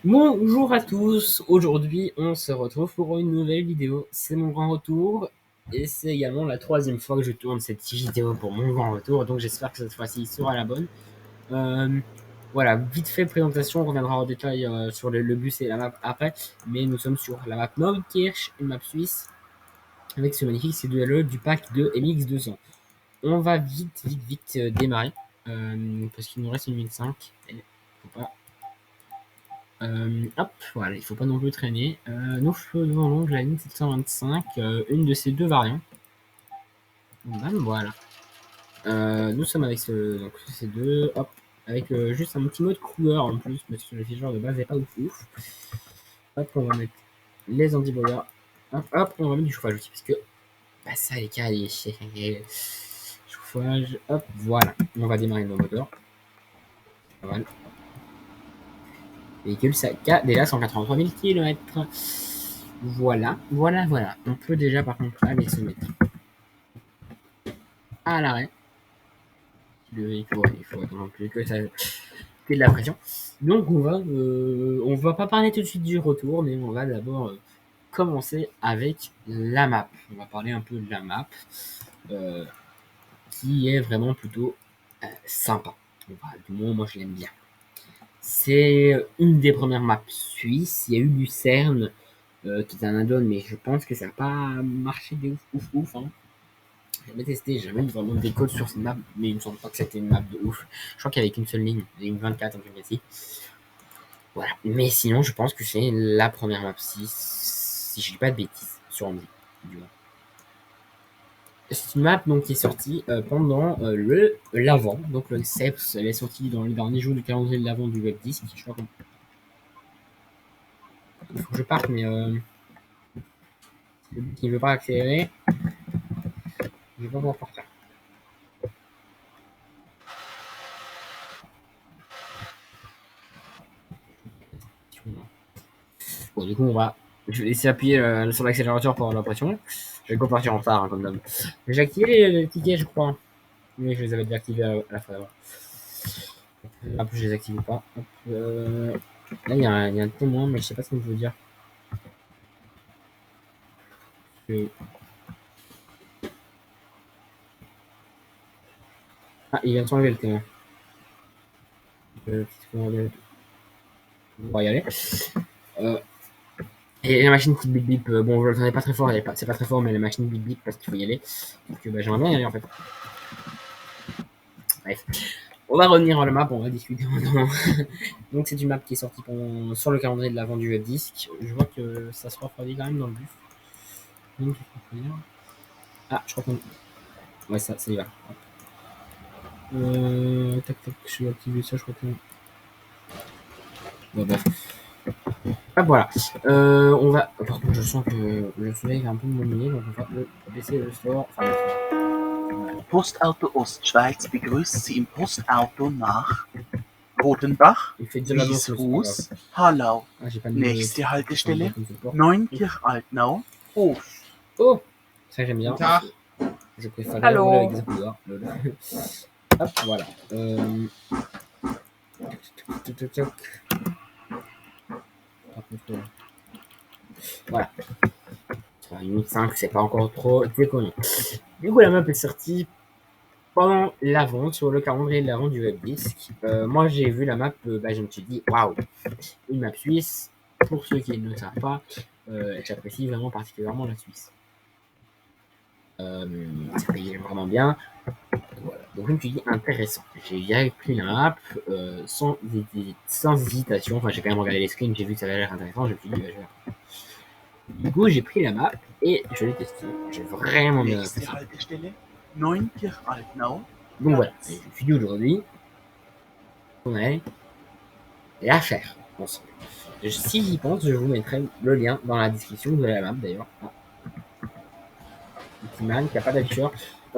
Bonjour à tous, aujourd'hui on se retrouve pour une nouvelle vidéo. C'est mon grand retour et c'est également la troisième fois que je tourne cette vidéo pour mon grand retour, donc j'espère que cette fois-ci sera la bonne. Euh, voilà, vite fait présentation, on reviendra en détail sur le bus et la map après, mais nous sommes sur la map Neukirch, une map suisse, avec ce magnifique C2LE du pack de MX200. On va vite démarrer, parce qu'il nous reste une minute 5, et faut pas hop, voilà, il faut pas non plus traîner. Nous faisons donc la ligne 725, une de ces deux variantes. Voilà. Nous sommes avec donc, ces deux, hop, avec juste un petit mode couleur en plus, parce que le ficheur de base n'est pas ouf. Hop, on va mettre les anti-boilers. Hop, on va mettre du chauffage aussi, parce que bah, ça, les cas, les chauffage, hop, voilà. On va démarrer nos moteurs. Voilà. Véhicule, ça a déjà 183 000 km. Voilà. On peut déjà par contre aller se mettre à l'arrêt. Il faut attendre que ça fait de la pression. Donc on va pas parler tout de suite du retour, mais on va d'abord commencer avec la map. On va parler un peu de la map, euh, qui est vraiment plutôt sympa. Du moins, moi je l'aime bien. C'est une des premières maps suisses. Il y a eu Lucerne, qui est un add-on, mais je pense que ça n'a pas marché de ouf. Hein. J'ai jamais testé, j'ai jamais vu vraiment des codes sur cette map, mais il me semble pas que c'était une map de ouf. Je crois qu'il y avait qu'une seule ligne 24, un truc ainsi. Voilà. Mais sinon, je pense que c'est la première map 6, si je dis pas de bêtises, sur Andy, du moins. C'est une map donc, qui est sortie pendant l'avant, donc le CEPS, elle est sortie dans les derniers jours du calendrier de l'avant du web 10, je crois il faut que je parte, mais qui ne veut pas accélérer, je vais pas pouvoir partir. Bon, du coup, je vais laisser appuyer sur l'accélérateur pour la pression. Je vais pas partir en retard, hein, comme d'hab. J'ai activé les tickets, je crois. Oui, je les avais déjà activés à la fois d'avant. En plus, je les active pas. Là, il y a un témoin, mais je sais pas ce qu'il veut dire. Ah, il vient de s'enlever le témoin. On va y aller. Et la machine qui bip bip, bon, je l'entendais pas très fort, c'est pas très fort, mais la machine bip bip parce qu'il faut y aller. Donc, j'aimerais bien y aller en fait. Bref. On va revenir à la map, on va discuter maintenant. Donc c'est une map qui est sortie sur le calendrier de l'avant du web disque. Je vois que ça se refroidit quand même dans le bus. Donc, ah, je crois qu'on. Ouais, ça y va. Tac, je vais activer ça, je crois que. Bon, bref. Ah, voilà. On va. Par contre, je sens que le soleil va un peu m'ennuyer, donc on va baisser le store. Enfin, Postauto Ostschweiz begrüßt Sie im Postauto nach Bodenbach, il fait déjà l'annonce, mais c'est pas grave. Wieshus, Hallau. Ah, j'ai pas mis Nächste Haltestelle de Neunkirch-Altnau, Hof. Oh, ça j'aime bien. Tard. Je préfère rouler avec Hallo. des couleurs. Hop, voilà. Voilà. Une minute 5, c'est pas encore trop déconnant. Du coup, la map est sortie pendant l'avant, sur le calendrier de l'avant du webdisc. Moi, j'ai vu la map, je me suis dit, waouh, une map suisse. Pour ceux qui ne le savent pas, j'apprécie vraiment particulièrement la Suisse. Ça paye vraiment bien. Voilà. Donc je me suis dit intéressant. J'ai pris la map sans hésitation. Enfin, j'ai quand même regardé les screens, j'ai vu que ça avait l'air intéressant. Je me suis dit, je vais. Du coup, j'ai pris la map et je l'ai testé. J'ai vraiment bien Nächste apprécié. Haltestelle Neunkirch-Altnau. Donc voilà, je me suis dit aujourd'hui, on allait la faire ensemble. Si j'y pense, je vous mettrai le lien dans la description de la map d'ailleurs. Petit man qui n'a pas d'afficheur.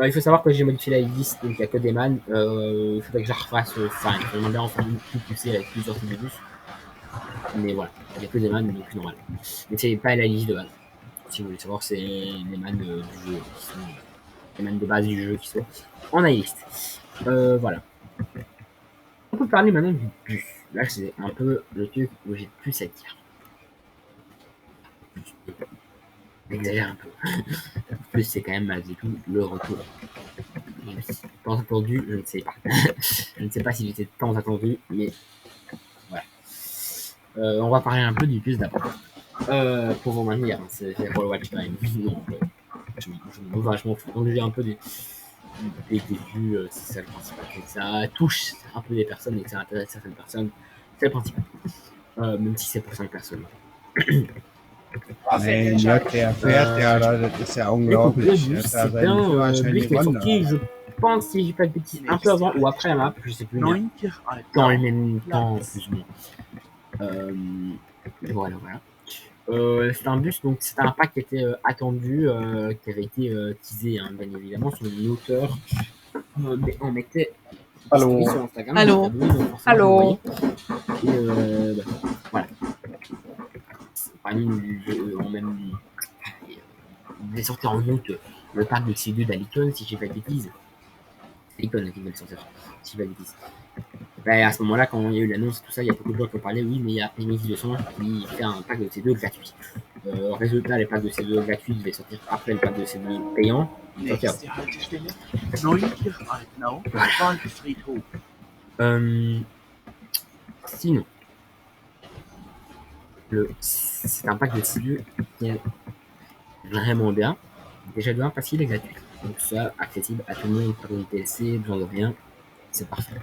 Il faut savoir que j'ai modifié la liste, donc il n'y a que des man. Il faudrait que je la refasse. Enfin, il faudrait bien en faire une plus poussée avec plusieurs types de bus. Mais voilà, il n'y a que des man, donc normal. Mais c'est pas la liste de base. Si vous voulez savoir, c'est les man du jeu qui sont les man de base du jeu qui sont en liste. Voilà. On peut parler maintenant du bus. Là, c'est un peu le truc où j'ai plus à dire. J'exagère un peu. Plus, c'est quand même malgré tout le retour. Tant attendu, je ne sais pas. Je ne sais pas s'il était tant attendu, mais voilà. On va parler un peu du plus d'abord. Pour vous maintenir, hein, c'est pour le watch time. Donc, je m'en vachement fous. Donc, j'ai un peu des vues, c'est ça le principal. Ça touche un peu des personnes et que ça intéresse certaines personnes, c'est le principal. Même si c'est pour 5 personnes. Nein, ja, der fährt ja, das ist ja unglaublich. Le bus, Dass er c'est seinen un Führerschein bus qui est gewonnen sorti, hat. je pense, si j'ai pas de bêtises, un peu avant ou après la map, je sais plus, mais 9 dans le Altenau. même temps, Platz. plus ou moins. Voilà, voilà. C'était un bus, donc c'était un pack qui était attendu, qui avait été teasé, hein, bien évidemment, son auteur. Mais on mettait des stories sur Instagram. Allô. Donc, Allô. et bah, voilà. On même. Il devait sortir en août le pack de C2 d'Alicon, si j'ai pas de bêtises. C'est Alicon qui devait le sortir, si j'ai pas de bêtises. Bah, à ce moment-là, quand il y a eu l'annonce, tout ça, il y a beaucoup de gens qui ont parlé, oui, mais il y a Amy 200 qui fait un pack de C2 gratuit. Résultat, les packs de C2 gratuits devaient sortir après le pack de C2 payant. Nächste Haltestelle. Neunkirch Altenau. Waldfriedhof. Sinon, c'est un pack de C2 qui est vraiment bien. Déjà de 1 facile et gratuit. Donc ça, accessible à tout le monde, pas besoin de TLC, besoin de rien. C'est parfait.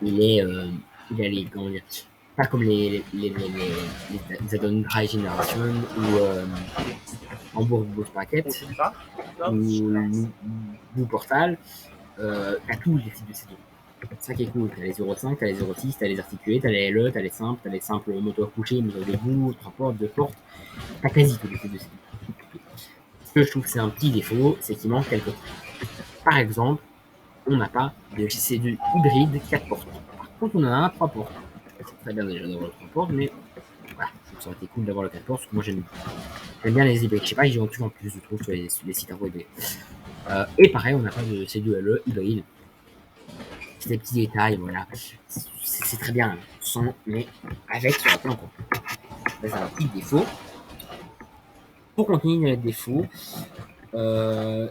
Il est, il a les, comment dire, pas comme les add-ons High Generation ou Hamburg Boost Packet Rotenbach. ou Blue Portal. T'as tous les types de C2. C'est ça qui est cool. T'as les 0.5, t'as les 0.6, t'as les articulés, t'as les LE, t'as les simples moteurs couchés, moteurs debout, 3 portes, 2 portes. T'as quasi tous les types de C2. Ce que je trouve que c'est un petit défaut, c'est qu'il manque quelque chose. Par exemple, on n'a pas de C2 hybride 4 portes. Par contre, on en a un 3 portes. C'est très bien déjà d'avoir le 3 portes, mais voilà, ça aurait été cool d'avoir le 4 portes, parce que moi j'aime bien les hybrides. Je sais pas, ils ont toujours en plus, je trouve, sur les sites hybrides. Et pareil, on n'a pas de C2LE hybride. C'est des petits détails, voilà. C'est très bien, sans, mais avec, ça aurait été encore. C'est un petit défaut. Pour continuer les défauts,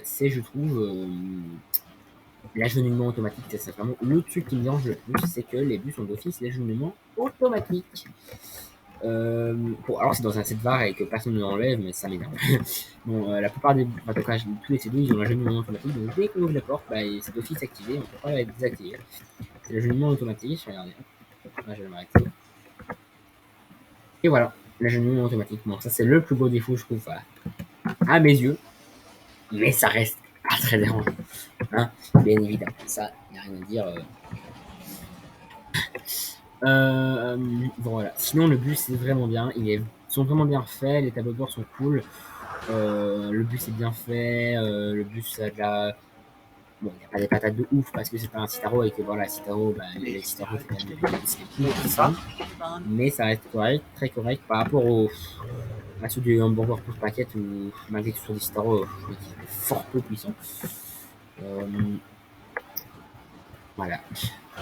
c'est, je trouve, l'agenouillement automatique. C'est vraiment le truc qui me dérange le plus, c'est que les bus ont d'office l'agenouillement automatique. Alors c'est dans un set var et que personne ne l'enlève, mais ça m'énerve. Bon, la plupart des, en tout cas, tous les C2 ils ont l'agenouillement automatique, donc dès qu'on ouvre la porte, bah, c'est d'office activé, on peut pas la désactiver. C'est l'agenouillement automatique, regardez. Là, je vais m'arrêter. Et voilà, l'agenouillement automatique. Bon, ça c'est le plus gros défaut, je trouve, à mes yeux, mais ça reste pas très dérangeant. Hein, bien évidemment, ça, il n'y a rien à dire. Voilà. Sinon, le bus est vraiment bien. Ils sont vraiment bien faits. Les tableaux de bord sont cool. Le bus est bien fait. Le bus a de la. Bon, il n'y a pas des patates de ouf parce que c'est pas un Citaro et que voilà, Citaro, bah, les Citaro, c'est quand même des bus qui mais ça reste correct, très correct par rapport à ceux du Hamburger Push Packet ou malgré que ce soit des Citaro, qui est fort peu puissant. Voilà.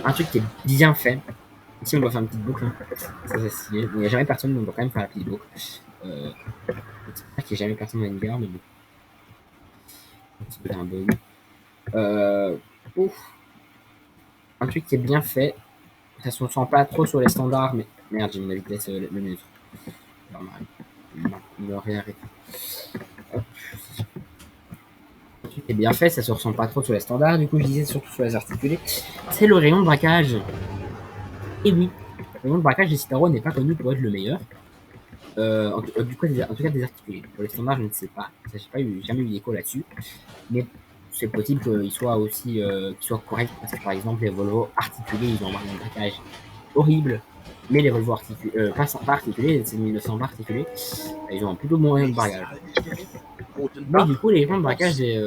Un truc qui est bien fait. Ici, on doit faire une petite boucle. Hein. Ça, c'est stylé. Il n'y a jamais personne, mais on doit quand même faire la petite boucle. J'espère qu'il n'y a jamais personne dans une gare, mais bon. C'est un bug. Un truc qui est bien fait. Ça se sent pas trop sur les standards, mais merde, j'ai mis la vitesse le neutre. Il va réarrêter. Un truc qui est bien fait, ça se ressent pas trop sur les standards. Du coup, je disais surtout sur les articulés. C'est le rayon de braquage. Et oui, le rayon de braquage des Citaro n'est pas connu pour être le meilleur. En tout cas, des articulés. Pour les standards, je ne sais pas. Je n'ai jamais eu d'écho là-dessus. Mais c'est possible qu'il soit aussi qu'il soit correct. Parce que par exemple, les Volvo articulés, ils ont un braquage horrible. Mais les Volvo articulés, pas articulés, c'est 1900 articulés, ils ont un plutôt bon rayon de braquage. Mais du coup, les rayons de braquage des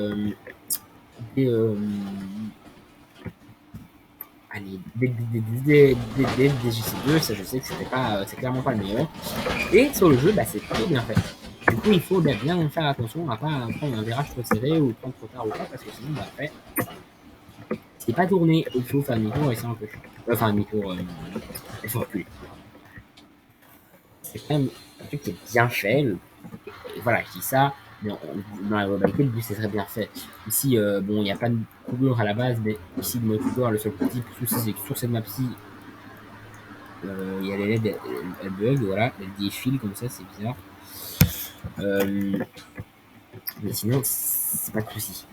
GC2, ça je sais que c'est clairement pas le meilleur. Et sur le jeu, bah, c'est plutôt bien fait. Du coup, il faut bien faire attention à pas prendre un virage trop serré ou prendre trop tard ou pas, parce que sinon, bah, après, c'est pas tourné, il faut faire demi-tour et c'est un peu chiant. Enfin, demi-tour, il faut reculer. C'est quand même un truc qui est bien fait. Et voilà, je dis ça, mais dans la globalité, le bus est très bien fait. Ici, bon, il n'y a pas de couleur à la base, mais ici, le mode couleur, le seul petit souci, c'est que sur cette map-ci, il y a les LED, elles bug, voilà, elles défilent comme ça, c'est bizarre. Mais sinon, c'est pas de souci.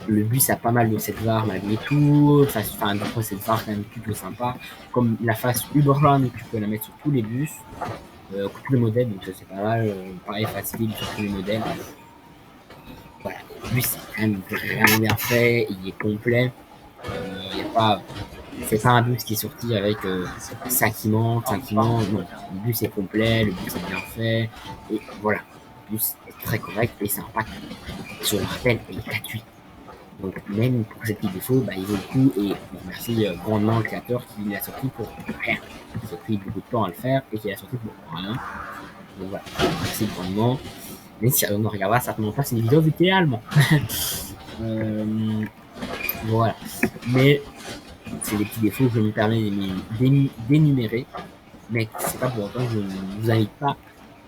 Le bus a pas mal de cette VAR malgré tout. Enfin, d'après cette VAR quand même plutôt sympa. Comme la face Uberland, tu peux la mettre sur tous les bus, tous les modèles, donc ça c'est pas mal. Pareil, facile sur tous les modèles. Voilà, le bus c'est quand même vraiment bien fait, il est complet. Y a pas, c'est pas un bus qui est sorti avec ça qui manque, non. Le bus est complet, le bus est bien fait, et voilà. Le bus est très correct et sympa. Sur l'artèle, il est gratuit. Donc même pour ces petits défauts, il vaut le coup et on remercie grandement le créateur qui l'a sorti pour rien. Il a pris beaucoup de temps à le faire et qui l'a sorti pour rien. Donc voilà, merci grandement. Mais si on ne regardera certainement pas cette vidéo vu qu'il est allemand. Voilà. Mais c'est des petits défauts que je me permets d'énumérer. Mais c'est pas pour autant que je ne vous invite pas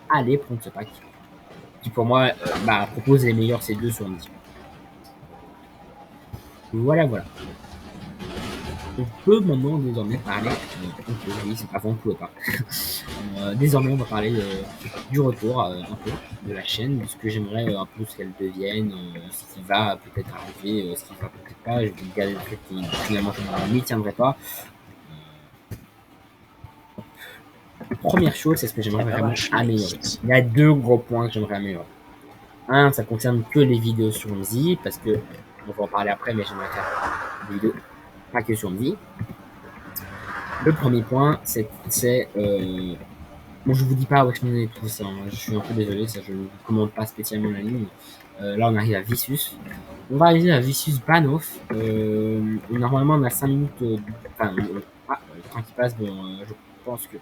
à aller prendre ce pack. Qui pour moi propose les meilleurs C2 sur 10. Voilà. On peut maintenant désormais parler. Avant on pouvait pas. Désormais on va parler du retour un peu de la chaîne, de ce que j'aimerais un peu ce qu'elle devienne, ce qui va peut-être arriver, ce qui va peut-être pas. Je vais vous garder des trucs qui finalement je n'y tiendrai pas. Première chose, c'est ce que j'aimerais vraiment améliorer. Il y a 2 gros points que j'aimerais améliorer. Un, ça concerne que les vidéos sur Mzi, parce que on va en parler après, mais j'aimerais faire des vidéos pas que sur Mzi. Le premier point, c'est bon, je vous dis pas où est-ce qu'on est tout ça. Hein. Je suis un peu désolé, ça je ne vous commande pas spécialement la ligne. Là, on arrive à Vicious. On va arriver à Vicious Banoff. Normalement, on a 5 minutes. Le train qui passe. Bon, je pense que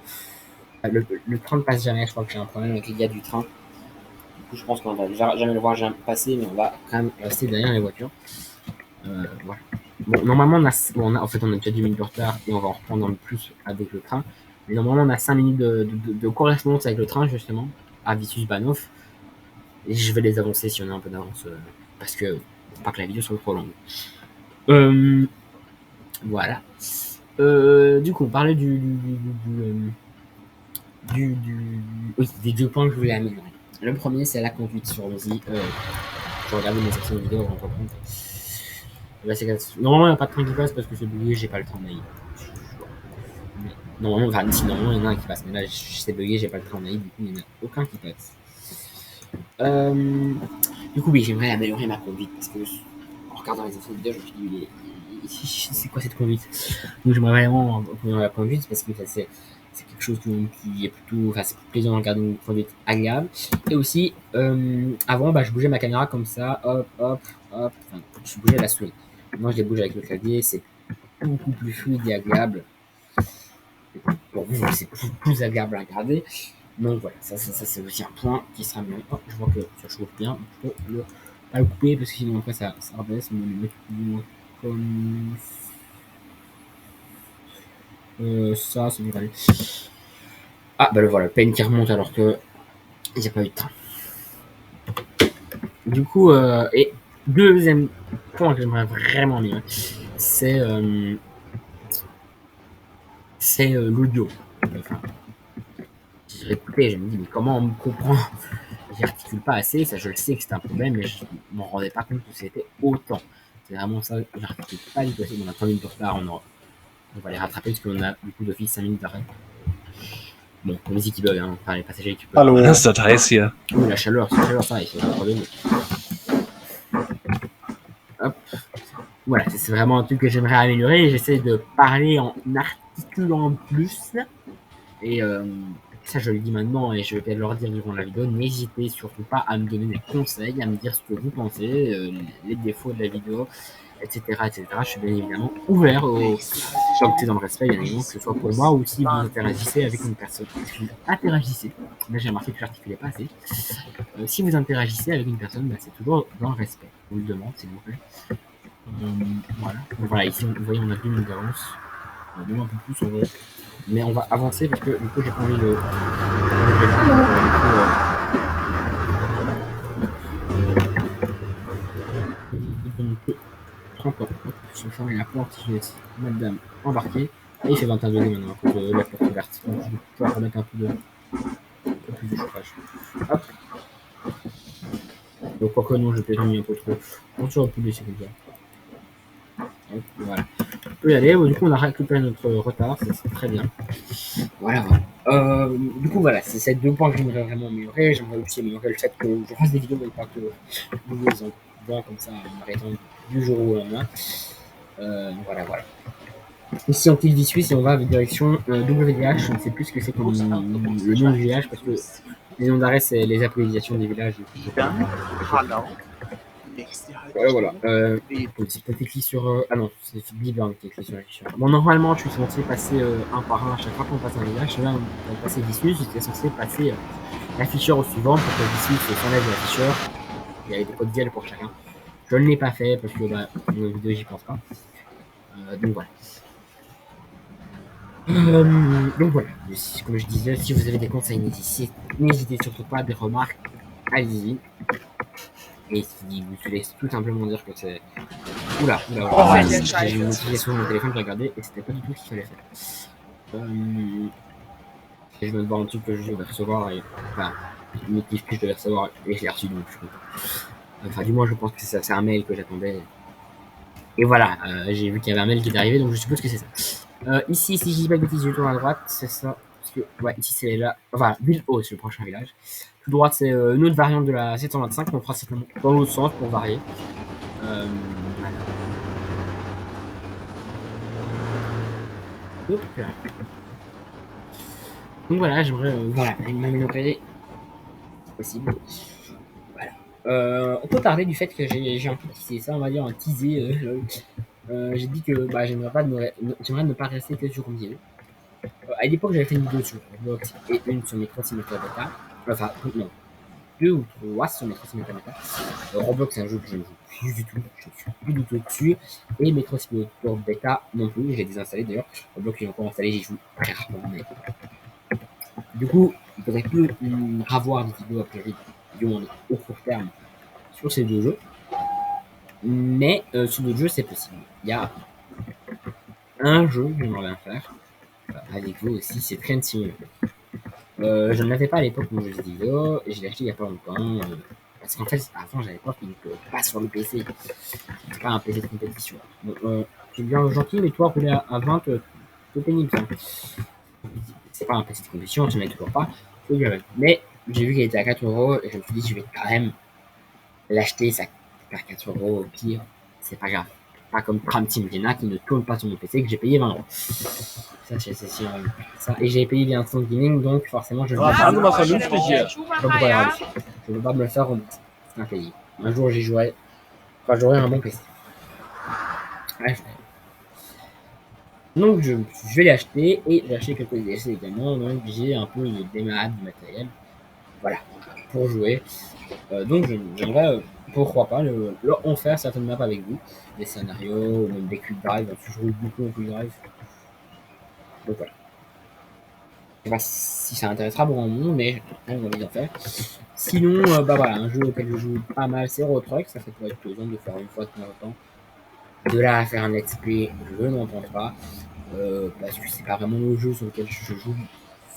le train ne passe jamais. Je crois que j'ai un problème avec les gars du train. Du coup, je pense qu'on va jamais le voir passer, mais on va quand même rester derrière les voitures. Voilà. Bon, normalement, en fait, on a déjà 10 minutes de retard et on va en reprendre en plus avec le train. Mais normalement, on a 5 minutes de correspondance avec le train, justement, à Vicious Banoff. Et je vais les avancer si on a un peu d'avance, parce que pour pas que la vidéo soit trop longue. Voilà. Du coup, on parlait des 2 points que je voulais améliorer. Le premier, c'est la conduite sur Mzi. Je regardais mes anciennes vidéos avant de reprendre. Normalement, il n'y a pas de train qui passe parce que c'est bugué, j'ai pas le train d'ailleurs. Normalement, il y en a un qui passe, mais là, c'est bugué, j'ai pas le train d'ailleurs, du coup, il n'y en a aucun qui passe. Du coup, oui, j'aimerais améliorer ma conduite parce que en regardant les anciennes vidéos, je me suis dit, c'est quoi cette conduite? Donc, j'aimerais vraiment améliorer la conduite parce que c'est quelque chose qui est plutôt, c'est plaisant de regarder une conduite agréable. Et aussi, avant, je bougeais ma caméra comme ça, hop, je bougeais la souris. Maintenant, je les bouge avec le clavier, c'est beaucoup plus fluide et agréable. Pour vous, c'est plus agréable à regarder. Donc voilà, ça c'est aussi un point qui sera bien. Oh, je vois que ça chauffe bien. Je peux pas le couper parce que sinon après ça rebaisse. On va le mettre comme ça, c'est mieux. Ah le voilà, le peine qui remonte alors que il n'y a pas eu de train. Du coup, et deuxième point que j'aimerais vraiment bien, c'est l'audio. Enfin, j'ai écouté, je me dis mais comment on me comprend? J'articule pas assez, ça je le sais que c'est un problème, mais je m'en rendais pas compte que c'était autant. C'est vraiment ça, j'articule pas du tout assez. On a 3 minutes de retard, on va les rattraper parce qu'on a du coup d'office 5 minutes d'arrêt. Bon, la musique qui bug, hein. Enfin les passagers qui bug. Hallo. Das ist das heiß hier. La chaleur, ça, c'est un problème. Hop. Voilà, c'est vraiment un truc que j'aimerais améliorer. J'essaie de parler en articulant plus. Et ça, je le dis maintenant et je vais peut-être leur dire durant la vidéo. N'hésitez surtout pas à me donner des conseils, à me dire ce que vous pensez, les défauts de la vidéo, etc. Je suis bien évidemment ouvert comme c'est dans le respect, bien évidemment, que ce soit pour moi ou si vous interagissez avec une personne. Si vous interagissez, là j'ai remarqué que j'articulais pas assez. Si vous interagissez avec une personne, c'est toujours dans le respect. Je vous le demande, s'il vous plaît. Voilà. Donc, voilà, ici, vous voyez, on a 2 minutes d'avance. Même un peu plus en vrai. Mais on va avancer parce que du coup, j'ai pas envie de. Donc, 30 ans. Je vais fermer la porte, je laisse madame embarquer. Et il fait 21 degrés maintenant, à cause de la porte ouverte. Donc, je vais pouvoir remettre un peu plus de chauffage. Hop. Donc, quoi que non, je peut-être mis un peu trop. On aurait pu laisser comme ça. Hop, voilà. On peut y aller. Du coup, on a récupéré notre retard, c'est très bien. Voilà, voilà. Du coup, voilà, c'est ces 2 points que j'aimerais vraiment améliorer. J'aimerais aussi améliorer le fait que je fasse des vidéos, mais pas que vous les envoie comme ça, en arrêtant du jour au lendemain. Voilà, voilà. Ici, en clic suisse, et on va avec direction WDH. Je ne sais plus ce que c'est comme le nom du village, parce que les noms d'arrêt, c'est les appellations des villages. Dann, hallo. Nächste Ouais, voilà. Haltestelle. C'est peut-être écrit sur. Ah non, c'est Biburn qui est écrit sur l'afficheur. Bon, normalement, je suis censé passer un par un à chaque fois qu'on passe un village. Là, on va passer Vissus. J'étais censé passer l'afficheur au suivant pour que Vissus s'enlève de l'afficheur. Il y avait des codes VL pour chacun. Je ne l'ai pas fait parce que bah, dans la vidéo, j'y pense pas. Donc voilà. Donc voilà. Comme je disais, si vous avez des conseils, n'hésitez surtout pas, des remarques, allez-y. Et si vous voulez tout simplement dire que c'est. Oula, j'ai une notification sur mon téléphone, j'ai regardé et c'était pas du tout ce qu'il fallait faire. Et je viens de voir un truc que je devais recevoir et. Enfin, une notif que je devais recevoir et je l'ai reçu donc je suis content. Enfin, du moins, je pense que c'est un mail que j'attendais. Et voilà, j'ai vu qu'il y avait un mail qui est arrivé donc je suppose que c'est ça. Ici, si je dis pas de bêtises, je tourne à droite, c'est ça. Parce que, ouais, ici c'est là. Enfin, Ville Haute, c'est le prochain village. Tout droite, c'est une autre variante de la 725, on fera simplement dans l'autre sens pour varier. Voilà. Hop là. Donc voilà, j'aimerais voilà, m'améliorer si possible. Voilà. On peut parler du fait que j'ai un peu teasé ça, on va dire un teasé. J'ai dit que bah, j'aimerais ne pas rester que sur Compiègne. À l'époque, j'avais fait une vidéo sur Roblox et une sur mes 36 mètres bêta. Enfin, non, 2 ou 3 sur mes 36 mètres bêta. Roblox, c'est un jeu que je ne joue plus du tout. Je ne suis plus du tout dessus. Et mes 36 mètres bêta non plus. J'ai désinstallé d'ailleurs. Roblox, j'ai encore installé, j'y joue très rarement. Mais... Du coup, il faudrait plus avoir des vidéos après vidéos au court terme sur ces 2 jeux. Mais sur d'autres jeux, c'est possible. Il y a un jeu que j'aimerais bien faire avec vous aussi, c'est Train Simulator. Je ne l'avais pas à l'époque où je faisais des vidéos, et je l'ai acheté il n'y a pas longtemps. Parce qu'en fait, avant, j'avais peur qu'il ne peut pas sur le PC. C'est pas un PC de compétition. Donc, c'est bien gentil, mais toi, rouler à 20, c'est pénible. Ça. C'est pas un PC de compétition, tu n'en as toujours pas. Mais j'ai vu qu'il était à 4 € et je me suis dit, je vais quand même l'acheter, ça coûte 4 € au pire, c'est pas grave. Pas comme Tram Team Gena qui ne tourne pas sur mon PC que j'ai payé 20 €. Ça, c'est sûr. Ça, et j'ai payé via Instant Gaming, donc forcément, je ne peux pas me le faire remonter. C'est un pays. Un jour, j'y jouerai. Enfin, j'aurai un bon PC. Ouais, donc, je vais l'acheter et j'ai acheté quelques DLC également. Donc, j'ai un peu de démarrage du matériel. Voilà, pour jouer. Donc, j'aimerais, pourquoi pas, en faire certaines maps avec vous. Des scénarios, ou même des quick drive. Je joue beaucoup en quick drive. Donc, voilà. Je sais pas si ça intéressera beaucoup de monde, mais j'ai envie d'en faire. Sinon, bah voilà, un jeu auquel je joue pas mal, c'est Euro Truck. Ça fait pour être plaisant de faire une fois de temps en temps. De là à faire un let's play, je n'entends pas. Parce que c'est pas vraiment le jeu sur lequel je joue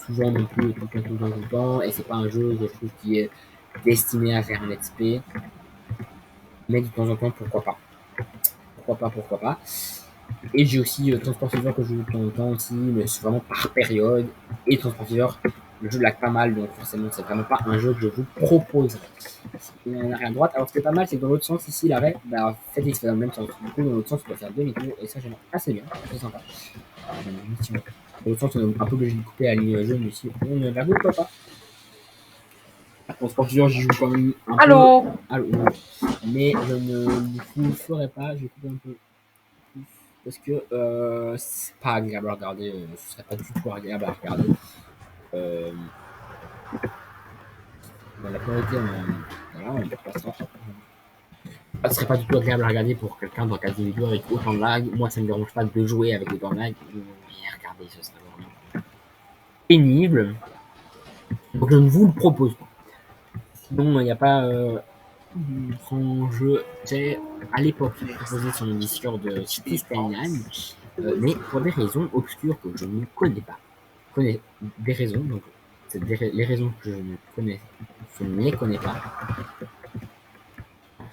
souvent non plus, tout le temps. Et c'est pas un jeu que je trouve qui est destiné à faire un let's play. Mais de temps en temps, pourquoi pas. Pourquoi pas. Et j'ai aussi Transport Fever que je joue de temps en temps aussi, mais c'est vraiment par période. Et Transport Fever, le jeu lag pas mal, donc forcément, c'est vraiment pas un jeu que je vous propose. Il y en a rien à droite. Alors, ce qui est pas mal, c'est que dans l'autre sens, ici, l'arrêt, bah, fait, il se fait dans le même sens. Du coup, dans l'autre sens, tu dois faire demi-tour, et ça, j'aime assez bien, c'est sympa. Dans l'autre sens, on est un peu obligé de couper à la ligne jaune, mais ici, on ne la coupe pas. Transport Fever, j'y joue quand même un peu. Allô. Mais je ne vous ferai pas, je vais couper un peu. Parce que c'est pas agréable à regarder, ce serait pas du tout agréable à regarder. Dans la priorité, voilà, on passera. Ce serait pas du tout agréable à regarder pour quelqu'un dans quasi vidéo avec autant de lag. Moi, ça me dérange pas de jouer avec autant de lag. Mais regardez, ce serait vraiment pénible. Donc, je ne vous le propose pas. Sinon, il n'y a pas grand jeu. J'ai à l'époque proposé sur mon Discord de City Skyline, mais pour des raisons obscures que je ne connais pas. Je connais des raisons, donc c'est les raisons que je ne les connais pas.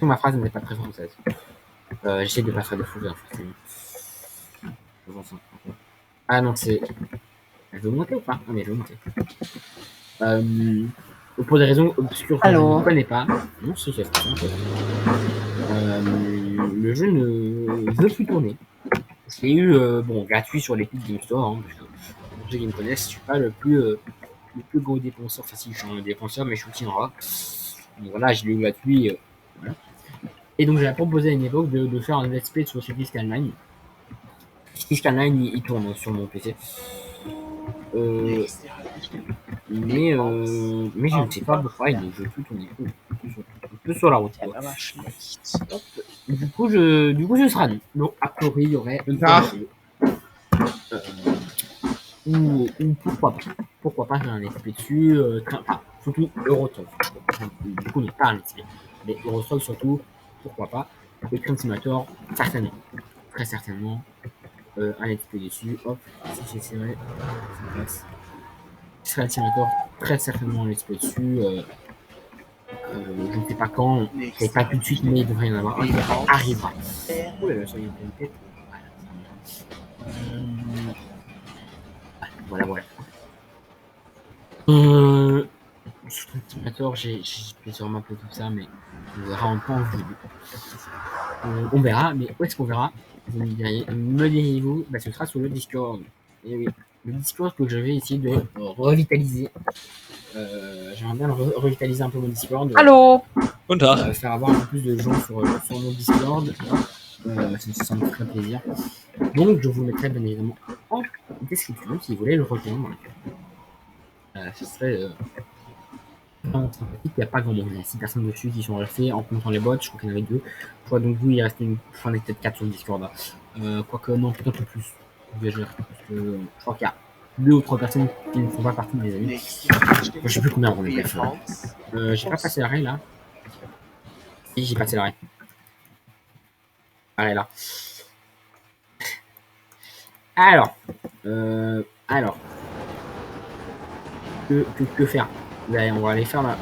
Ma phrase n'est pas très française. J'essaie de pas faire de fou rire, forcément. Ah non, c'est. Je veux monter ou pas? Ah, mais je veux monter. Pour des raisons obscures que je ne connais pas. Non, c'est ça. Le jeu ne veut plus tourner. J'ai eu, bon, gratuit sur l'Epic Game Store, hein, parce que pour ceux qui me connaissent, je suis pas le plus gros dépenseur. Enfin, si, je suis un dépenseur, mais je suis aussi en rock. Donc voilà, je l'ai eu gratuit. Voilà. Et donc, j'ai proposé à une époque de faire un let's play sur Cities Skyline. Cities Skyline, il tourne sur mon PC. Mais je ne sais pas pourquoi il ne veut plus tourner. Un peu sur la route. Du coup, ce sera non. Donc, a priori, il y aurait. Ou pourquoi pas faire un let's play dessus. Enfin, surtout Eurotop. Du coup, pas un let's play. Mais Eurotop, surtout, pourquoi pas. Et Train Simulator, certainement. Très certainement. Un let's play dessus. Hop, si j'essaierai, ça passe. Train Simulator, très certainement un let's play dessus. Je ne sais pas quand, c'est pas tout de suite, mais il devrait y en avoir un qui arrivera. Oh là là, ça y est, une tête. Voilà. Sur Simulator, j'ai sûrement un peu tout ça, mais on verra en temps voulu. On verra, mais où est-ce qu'on verra? Vous me diriez-vous? Bah, ce sera sur le Discord. Et oui, le Discord que je vais essayer de revitaliser. J'aimerais bien revitaliser un peu mon Discord. Allô. Faire avoir un peu plus de gens sur mon Discord. Ça me ferait plaisir. Donc, je vous mettrai bien évidemment en description si vous voulez le rejoindre. Ce serait vraiment sympathique. Il n'y a pas grand monde. Il y a 6 personnes dessus qui sont restées en comptant les bots. Je crois qu'il y en avait 2. Je crois donc vous, il reste j'en ai peut-être 4 sur le Discord. Quoique, non, peut-être un peu plus. Je crois qu'il y a 2 ou 3 personnes qui ne font pas partie des amis. Je sais plus combien on est. J'ai pas passé l'arrêt là. Si, j'ai passé l'arrêt. Arrêt là. Alors. Que faire? Là, on va aller faire là.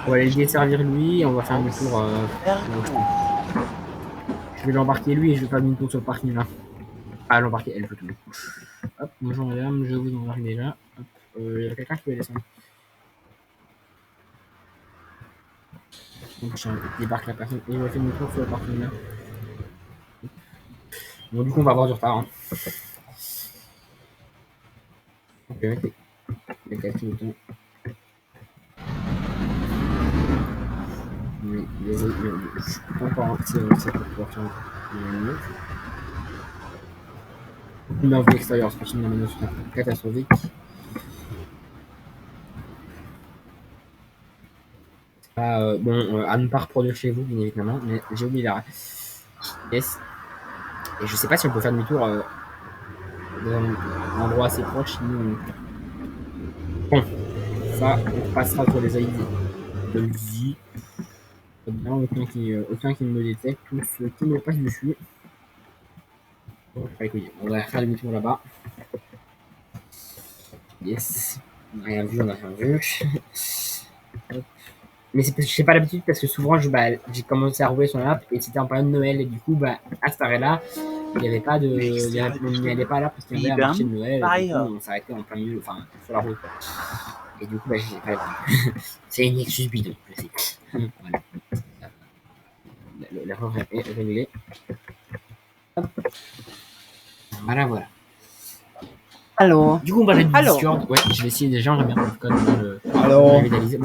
On va aller le desservir lui et on va faire un tour. Je vais l'embarquer lui et je vais faire une tour sur le parking là. Ah, l'embarquer elle plutôt. Hop, bonjour madame, je vous embarque déjà. Hop, il y a quelqu'un qui veut descendre. Donc je débarque la personne et je vais faire une tour sur le parking là. Bon, du coup, on va avoir du retard. Hein. Ok, mettez. Les calculs de temps. Mais désolé, je suis pas encore un petit avancé pour pouvoir faire une minute. Mais en vue extérieure, c'est une manœuvre catastrophique. Bon, à ne pas reproduire chez vous, bien évidemment, mais j'ai oublié l'arrêt. Yes. Et je sais pas si on peut faire demi-tour dans un endroit assez proche, sinon. Bon, ça, on passera sur les ID de l'ISI. Bien, aucun qui me détecte, tous ceux qui me passent dessus. Bon, écoutez, on va faire demi-tour là-bas. Yes. On n'a rien vu. Mais c'est parce que j'ai pas l'habitude parce que souvent j'ai commencé à rouler sur la map et c'était en période de Noël et du coup à cet arrêt-là il n'y avait pas de on n'y allait pas là parce qu'il y avait un marché de Noël et du coup on s'arrêtait en plein milieu, enfin sur la route et du coup j'ai pas c'est une excuse bidon, je sais. Voilà. L'erreur est réglée. Voilà. Allô. Du coup on va aller du Discord. Ouais, je vais essayer déjà, j'aimerais bien en tout cas de revitaliser.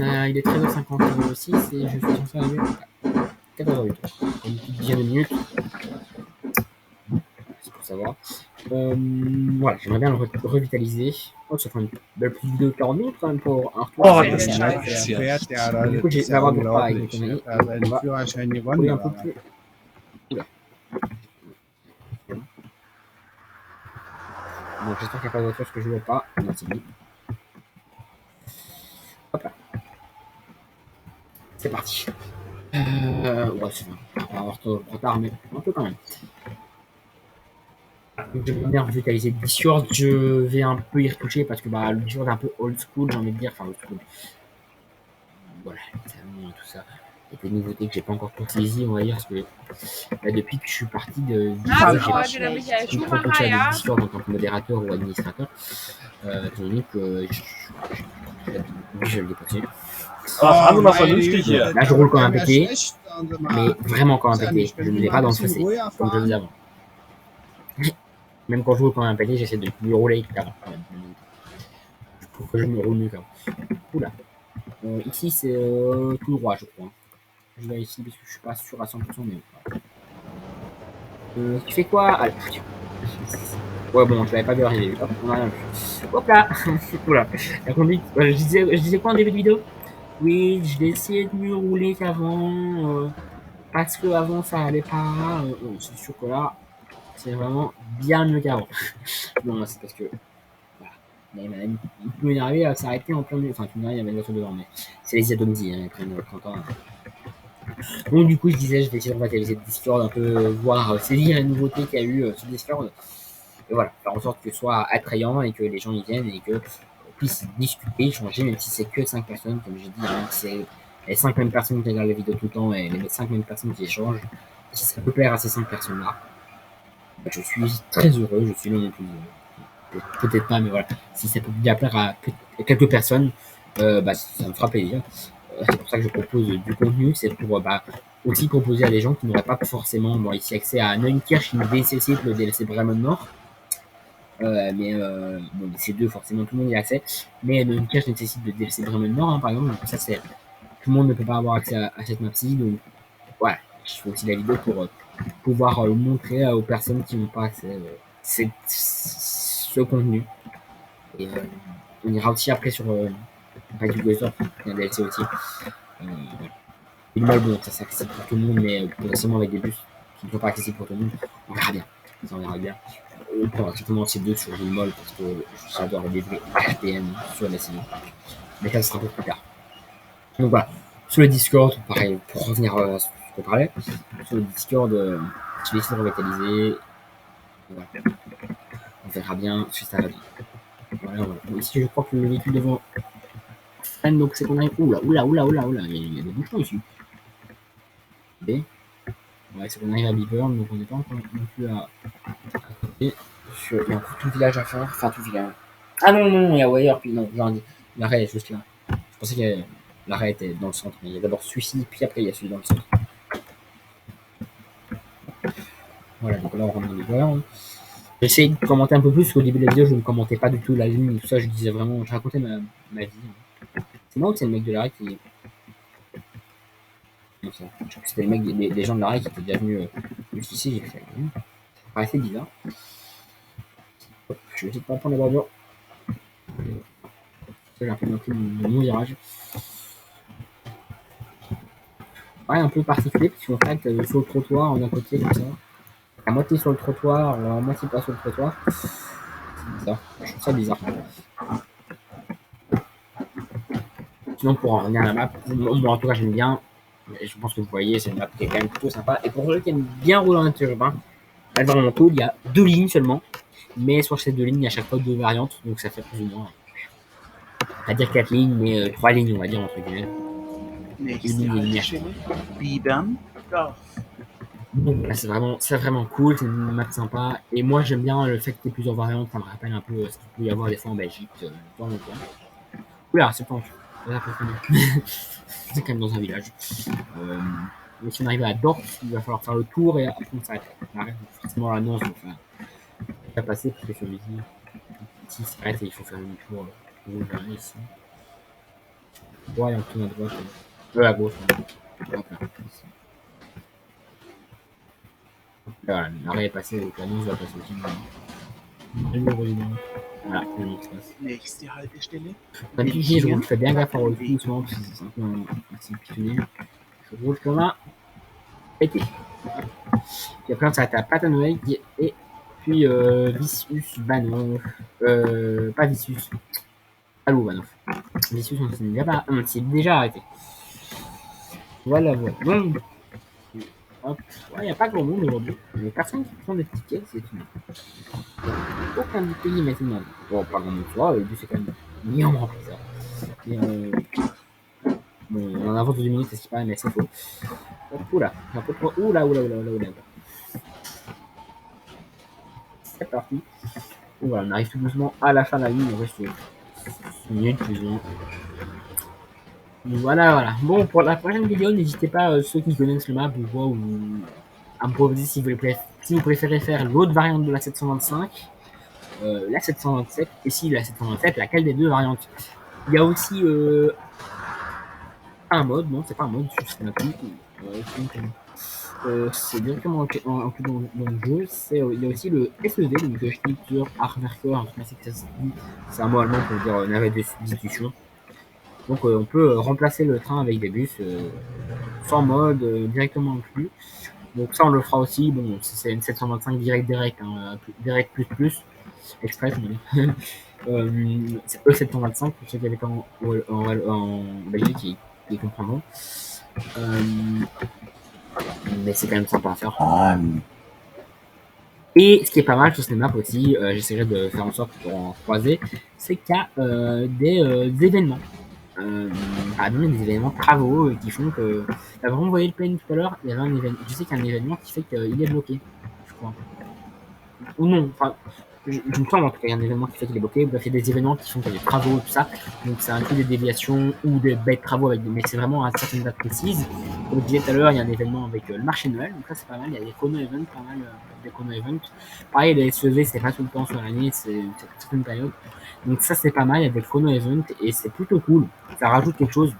Il est 13h56 et je suis censé arriver à 14h08. Une petite dizaine de minutes. C'est pour savoir. Voilà, j'aimerais bien le revitaliser. Oh, ça fait une belle petite vidéo de 40 minutes quand même pour un retour. Oh, C'est das ist génial. scheiße. Fährt der da, Du coup, das je ist vais ja avoir du repas avec mes unglaublich. conneries. Der hat On seinen va Führerschein rouler gewonnen. un peu Oder? plus. Oula. Donc j'espère qu'il n'y a pas de voiture parce que je ne vois pas. Non, c'est bon. Hop là. C'est parti. Ouais, c'est bon. On va avoir trop de retard, mais un peu quand même. Donc je vais bien revitaliser le Discord. Je vais un peu y retoucher parce que bah, le Discord est un peu old school, j'ai envie de dire. Enfin, old school. Voilà, évidemment, tout ça. Il y a des nouveautés que j'ai pas encore toutes saisies, on va dire, parce que là, depuis que je suis parti de Also Discord, heute j'ai der Michael plus trop Schumacher, touché à des ja. Discord en tant que modérateur ou administrateur. Étant donné que je l'ai passé. fahren Sie mal meine vernünftig Güte, hier. Là, je roule comme un das pété, ist schlecht, sagen Sie mal. mais vraiment comme un Ist ja pété. nicht, wenn Je ne die vais mal pas ein dans le bisschen fossé, ruhiger comme je le faisais fahren. avant. Même quand je roule comme un pété, j'essaie de mieux rouler qu'avant. Pour que je me roule mieux qu'avant. Oula. Ici, c'est tout droit, je crois. Je vais ici parce que je suis pas sûr à 100%, mais tu fais quoi? Ah, ouais, bon, je l'avais pas vu arriver. Hop, on a rien vu. Hop là. Oula. La conduite. Je disais quoi en début de vidéo? Oui, je vais essayer de mieux rouler qu'avant. Parce que avant ça allait pas. C'est sûr que là, c'est vraiment bien mieux qu'avant. Non, c'est parce que. Voilà. Il peut m'énerver à s'arrêter en plein milieu. Enfin, tu me diras, il y avait une voiture devant, mais c'est les Adomzi, hein, ils prennent 30 ans. Donc, du coup, je disais, je vais essayer de revitaliser le Discord, un peu voir, saisir les nouveautés qu'il y a eu sur Discord. Et voilà, faire en sorte que ce soit attrayant et que les gens y viennent et que puissent discuter, échanger, même si c'est que 5 personnes, comme j'ai dit, hein, c'est les 5 mêmes personnes qui regardent la vidéo tout le temps et les 5 mêmes personnes qui échangent. Si ça peut plaire à ces 5 personnes-là, bah, je suis très heureux, je suis le plus heureux. Peut-être pas, mais voilà. Si ça peut bien plaire à quelques personnes, bah, ça me fera plaisir. C'est pour ça que je propose du contenu, c'est pour bah, aussi proposer à des gens qui n'auraient pas forcément bon, ici accès à Neunkirch qui nécessite le DLC Bremen Nord. Mais bon, ces deux, forcément, tout le monde y a accès. Mais Neunkirch nécessite le DLC Bremen Nord, hein, par exemple. Donc, ça, c'est tout le monde ne peut pas avoir accès à cette map-ci. Donc, voilà, je fais aussi la vidéo pour pouvoir montrer aux personnes qui n'ont pas accès à ce contenu. Et on ira aussi après sur Radio Ghoster, qui est un DLC aussi. Voilà. Et mal, bon, ça c'est accessible pour tout le monde, mais potentiellement avec des bus qui ne sont pas accessibles pour tout le monde. On verra bien. Ça, on verra bien. On prendra certainement ces deux sur une molle parce que j'adore les débuts HDM sur la série. Mais ça sera un peu plus tard. Donc voilà. Sur le Discord, pareil, pour revenir à ce qu'on parlait, sur le Discord, je vais essayer de revitaliser. Voilà. On verra bien si ça va bien. Voilà, voilà. Bon, ici, je crois que le véhicule devant freine, donc c'est qu'on arrive. Oula, oula, oula, oula, oula. Il y a des bouchons ici. B. Ouais, c'est qu'on arrive à Beaver, donc on n'est pas encore non plus à côté. Il y a encore tout le village à faire. Enfin, tout le village. Ah non, non, il y a Wire, puis non, j'ai dit. L'arrêt est juste là. Je pensais que l'arrêt était dans le centre. Mais il y a d'abord celui-ci, puis après il y a celui dans le centre. Voilà, donc là on rentre dans Beaver. J'essaie de commenter un peu plus, parce qu'au début de la vidéo, je ne commentais pas du tout la ligne et tout ça. Je disais vraiment, je racontais ma vie. C'est marrant que c'est le mec de l'arrêt qui. Non, ça. Je crois que c'était les mecs, les gens de l'arrêt qui étaient déjà venus jusqu'ici. J'ai fait. Ça paraissait bizarre. Je vais essayer de pas prendre la bordure. J'ai un peu manqué de mon virage. Pareil, un peu particulier, parce qu'en fait, sur le trottoir, on a un côté comme ça. À moitié sur le trottoir, à moitié pas sur le trottoir. C'est bizarre. Je trouve ça bizarre. Sinon, pour en revenir à la map, moi en tout cas, j'aime bien. Et je pense que vous voyez, c'est une map qui est quand même plutôt sympa. Et pour ceux qui aiment bien rouler en interurbain, là, dans mon tour, il y a 2 lignes seulement. Mais sur ces 2 lignes, il y a à chaque fois 2 variantes. Donc ça fait plus ou moins. Pas dire 4 lignes, mais 3 lignes, on va dire, entre guillemets. Nächste Haltestelle, Bieberndorf. Donc là, c'est vraiment cool, c'est une map sympa. Et moi, j'aime bien le fait qu'il y ait plusieurs variantes. Ça me rappelle un peu ce qu'il peut y avoir des fois en Belgique, dans le coin. Oula, c'est pas en c'est quand même dans un village. Mais si on arrive à Dorf, il va falloir faire le tour et après on s'arrête. On arrête forcément l'annonce, donc on va passer parce que sur les îles, ici, il s'arrête et il faut faire un tour. Ici. Ouais, on tourne à droite. À gauche. Hop là. Ici. Voilà, l'arrêt est passé, donc l'annonce va passer aussi. Voilà, c'est bon, ça passe. Nächste Haltestelle. Comme tu dis, je fais bien gaffe à rouler tout doucement parce que c'est un peu un petit pitonnier. Je roule comme un été. Puis après, on s'arrête à Patanoï et puis Vicius Banov. Pas Vicius. Allô, Banov. Vicius, on s'est déjà arrêté. Voilà, voilà. Bon. Hop. Il n'y a pas grand monde aujourd'hui. Il y a personne qui prend des tickets, c'est tout. Aucun du pays maintenant. Bon, pas grand monde, soit, le but c'est quand même bien rempli ça. Et bon, on en avance de 2 minutes, c'est ce qui paraît, mais c'est faux. Hop, oula, un peu trop. Oula. C'est parti. Donc voilà, on arrive tout doucement à la fin de la ligne, on reste 1 minute plus ou moins. Donc voilà. Bon, pour la prochaine vidéo, n'hésitez pas, ceux qui connaissent le map ou à me proposer si vous préférez faire l'autre variante de la 725, la 727, et si la 727, laquelle des deux variantes. Il y a aussi un mode, non, c'est pas un mode, c'est un truc. C'est directement inclus dans le jeu. Il y a aussi le SED, donc Schnitzer Handwerker, c'est un mot allemand pour dire navette de substitution. Donc on peut remplacer le train avec des bus sans mode, directement inclus. Donc ça on le fera aussi. Bon, c'est une 725 direct, hein, direct plus, express. C'est E725 pour ceux qui habitent en Belgique qui comprendront. Mais c'est quand même sympa à faire. Et ce qui est pas mal sur ces maps aussi, j'essaierai de faire en sorte pour en croiser, c'est qu'il y a des événements. Par exemple, des événements travaux qui font que. T'as vraiment envoyé le PN tout à l'heure, il y avait un événement. Je sais qu'il y a un événement qui fait qu'il est bloqué, je crois. Ou non, enfin, je me semble en tout cas, il y a un événement qui fait qu'il est bloqué. Bref, il y a des événements qui font qu'il y a des travaux, tout ça. Donc ça inclut des déviations ou des bêtes travaux, mais c'est vraiment à certaines dates précises. Comme je disais tout à l'heure, il y a un événement avec le marché de Noël, donc ça c'est pas mal. Il y a des chrono events, pas mal des chrono events. Pareil, les SEV, c'est pas tout le temps sur l'année, c'est toute une période. Donc ça c'est pas mal, il y a des chrono events et c'est plutôt cool. Ça rajoute quelque chose.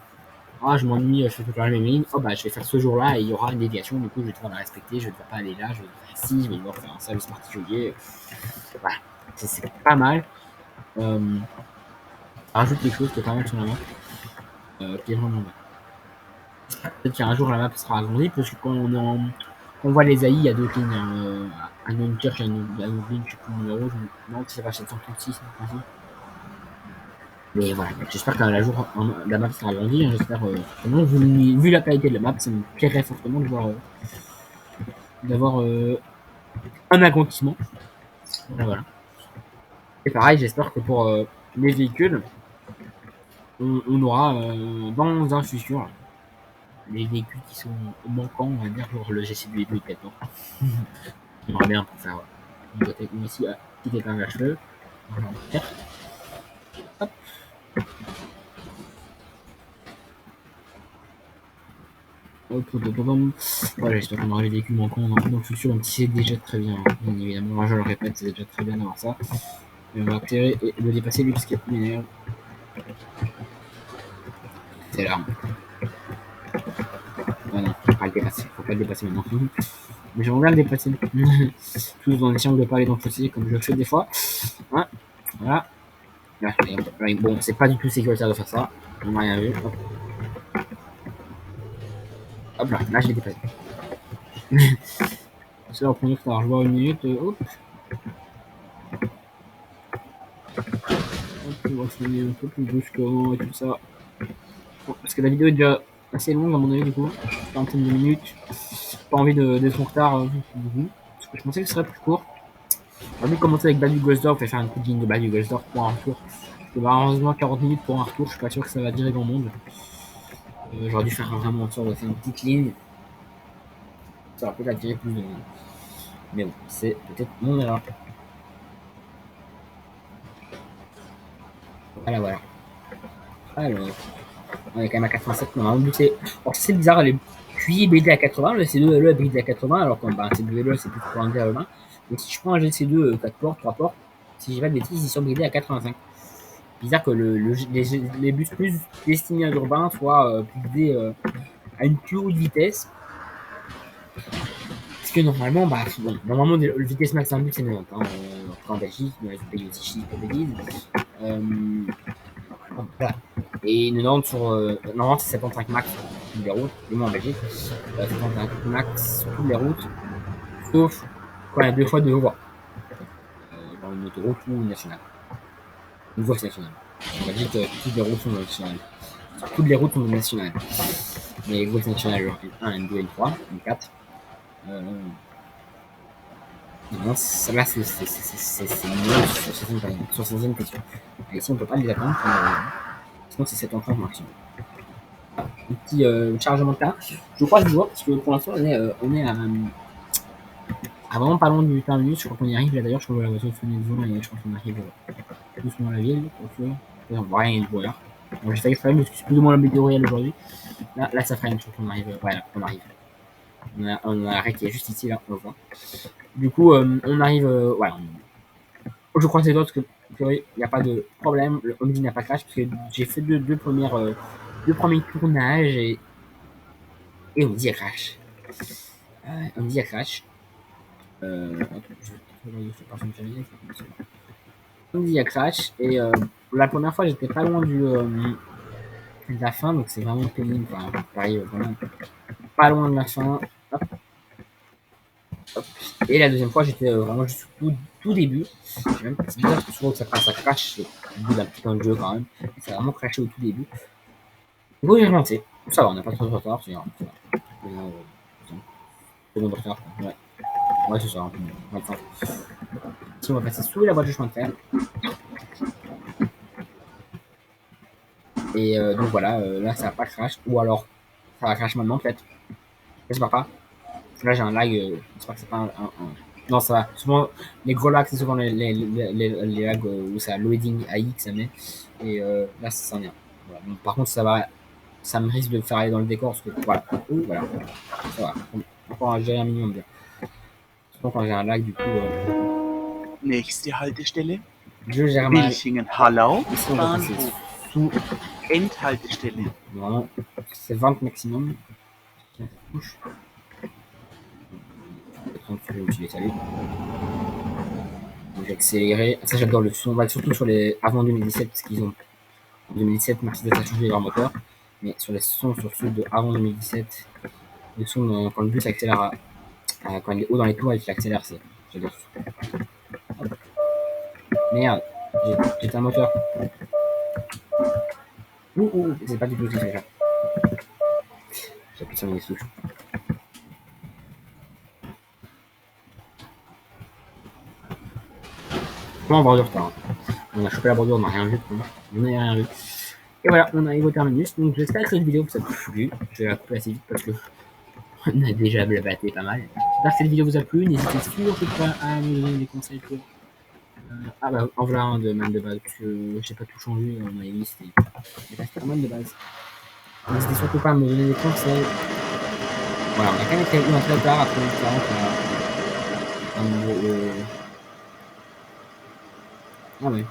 Ah, je m'ennuie, je fais tout la même ligne. Oh bah je vais faire ce jour-là et il y aura une déviation, du coup je vais devoir la respecter, je vais devoir pas aller là, je vais devoir faire ci, je vais devoir faire un service particulier. Voilà, c'est pas mal. Ça rajoute quelque chose qui est pas mal sur la map, qui est vraiment bien. Peut-être qu'un jour la map sera agrandie, parce que quand on voit les AI, il y a deux lignes, un Dunkirk et un autre ligne, je sais plus le numéro, non, c'est pas 736, mais voilà, j'espère qu'un jour la map sera agrandie, hein, j'espère vraiment, vu la qualité de la map, ça me plairait fortement d'avoir un agrandissement. Voilà. Et pareil, j'espère que pour les véhicules, on aura dans un futur les véhicules qui sont manquants, on va dire, genre le GC2 et tout, peut-être. J'aimerais bien pour faire une beauté, mais aussi petit épingle à cheveux. Hop. Voilà, j'espère qu'on aura les véhicules manquants dans le futur, même si c'est déjà très bien. Bien évidemment, moi je le répète, c'est déjà très bien d'avoir ça. Mais on va accélérer et le dépasser lui parce qu'il y a plus d'énergie. C'est l'arme. Ah non, faut pas le dépasser, maintenant. Mais j'aimerais bien le dépasser. Tous en essayant de ne pas aller dans le fossé comme je le fais des fois. Hein, voilà. Bon, c'est pas du tout sécuritaire de faire ça. On n'a rien vu. Hop là, je l'ai dépassé. C'est là, au premier temps, je vois une minute. Hop. On va finir un peu plus brusquement et tout ça. Bon, parce que la vidéo est déjà assez longue à mon avis, du coup. 40 minutes. Pas envie d'être en retard. Parce que je pensais que ce serait plus court. J'ai envie de commencer avec Badu Gosdorf et faire une petite ligne de Badu Gosdorf pour un retour. Parce que malheureusement, 40 minutes pour un retour, je suis pas sûr que ça va durer grand monde. J'aurais dû faire vraiment en sorte de faire une petite ligne. Ça aurait peut-être attiré plus de monde. Mais bon, c'est peut-être mon erreur. Voilà. Alors, on est quand même à 87. Non, c'est bizarre, puis bridé à 80, le C2LE est bridé à 80, alors que C2LE c'est plus pour un à 20. Donc si je prends un GC2 4 portes, 3 portes, si j'ai pas de bêtises, ils sont bridés à 85. Bizarre que les bus plus destinés à l'urbain soient bridés à une plus haute vitesse. Parce que normalement, le vitesse max d'un bus c'est 90. en Belgique, dans les pays aussi, je dis pas de bêtises. Voilà. Et 90 sur 90 c'est 75 max sur toutes les routes, du moins en Belgique. 75 max sur toutes les routes, sauf quand il y a 2 fois 2 voies. Dans une autoroute ou une nationale. Une voie nationale. En Belgique, toutes les routes sont nationales. Toutes les routes sont nationales. Mais les voies nationales, genre N1, N2, N3, N4. Non, ça, là, c'est mieux sur certaines questions. Et ici, on ne peut pas les attendre. Sinon, c'est 7 ans maximum. Un petit chargement de terrain. Je crois que je vois, parce que pour l'instant, on est à vraiment pas loin du terminus. Je crois qu'on y arrive là d'ailleurs. Je crois que la voiture finit devant et je crois qu'on arrive doucement à la ville. On voit rien, il y a du brouillard. Bon, j'ai fait exprès, mais c'est plus ou moins la météo réelle aujourd'hui. Là, ça freine. Je crois qu'on arrive. Voilà, on arrive. On a l'arrêt qui est juste ici, là, on le voit. Du coup, on arrive. Voilà. Je crois que c'est d'autres que il n'y a pas de problème. Le Omni n'a pas crash parce que j'ai fait deux premiers tournages et Omni a crash. Omni a crash. Omni a crash et la première fois j'étais pas loin de la fin, donc c'est vraiment pénible. Enfin, pareil, vraiment pas loin de la fin. Hop. Hop. Et la deuxième fois j'étais vraiment juste tout début. C'est bizarre parce que souvent ça crash au bout d'un petit temps de jeu quand même. Ça a vraiment crashé au tout début. Du coup j'ai relancé. Ça va, on n'a pas trop de retard, c'est grave. C'est bon de retard. Ouais, c'est ça. Maintenant. Si on va passer sous la boîte de chemin de fer. Et donc voilà, là ça va pas crash. Ou alors ça va crash maintenant peut-être. J'espère pas. Là j'ai un lag. J'espère que c'est pas un. Non, ça va. Souvent, les gros lags, c'est souvent les lags où ça loading AI que ça met. Et là, ça s'en vient. Voilà. Donc, par contre, ça me risque de faire aller dans le décor parce que voilà. Voilà. Ça va. Encore à gérer un minimum bien. Souvent, quand j'ai un lag, du coup. Nächste Haltestelle. Je gère mal. Wilchingen-Hallau. Ici, on va passer sous. Endhaltestelle. Vraiment, c'est 20 maximum. Couche. J'ai accéléré. Ça, j'adore le son. Surtout sur les avant 2017, parce qu'ils ont. En 2017, Mercedes a changé leur moteur. Mais sur les sons, sur ceux de avant 2017, le son, quand le bus accélère, quand il est haut dans les tours et qu'il accélère, c'est. J'adore. Merde, j'ai un moteur. C'est pas du tout ce que j'ai fait. J'appuie sur mes souches. On va en retard. On a chopé la bordure, on n'a rien vu. On n'a rien vu. Et voilà, on arrive au terminus. Donc j'espère que cette vidéo vous a plu. Je vais la couper assez vite parce que on a déjà blabaté pas mal. J'espère que cette vidéo vous a plu. N'hésitez surtout pas à me donner des conseils pour. Ah bah en voilà un de man de base, parce que j'ai pas tout changé, on avait mis c'était pas mal de base. N'hésitez surtout pas à me donner des conseils. Voilà, on a quand même eu un très tard après l'expérience Ah ouais.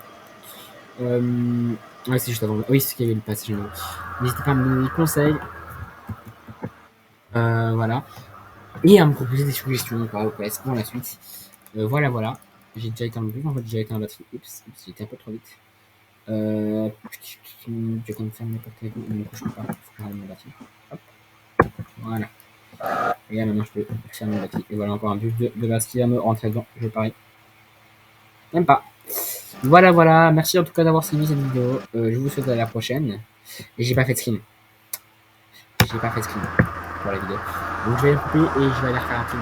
Ouais, c'est juste avant. Oui, c'est ce qu'il y avait le passage. N'hésitez pas à me donner des conseils. Voilà. Et à me proposer des suggestions pour la suite. Voilà. J'ai déjà été un peu, en fait, j'ai été en batterie. Oups, j'étais un peu trop vite. Je vais comme faire mes portes avec moi. Non, je peux pas. Faut que je rallume ma batterie. Hop. Voilà. Et là, maintenant, je peux faire ma batterie. Et voilà, encore un bus de base qui va me rentrer dedans. Je parie. Même pas. Voilà. Merci en tout cas d'avoir suivi cette vidéo. Je vous souhaite à la prochaine. Et j'ai pas fait de screen. Pour la vidéo. Donc je vais le couper et je vais aller refaire un film.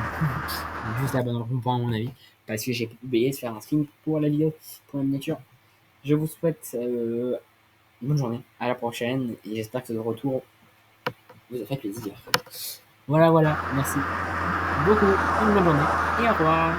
Juste la bonne rond-point à mon avis. Parce que j'ai oublié de faire un screen pour la vidéo, pour la miniature. Je vous souhaite une bonne journée. À la prochaine. Et j'espère que ce retour vous a fait plaisir. Voilà. Merci beaucoup. Une bonne journée. Et au revoir.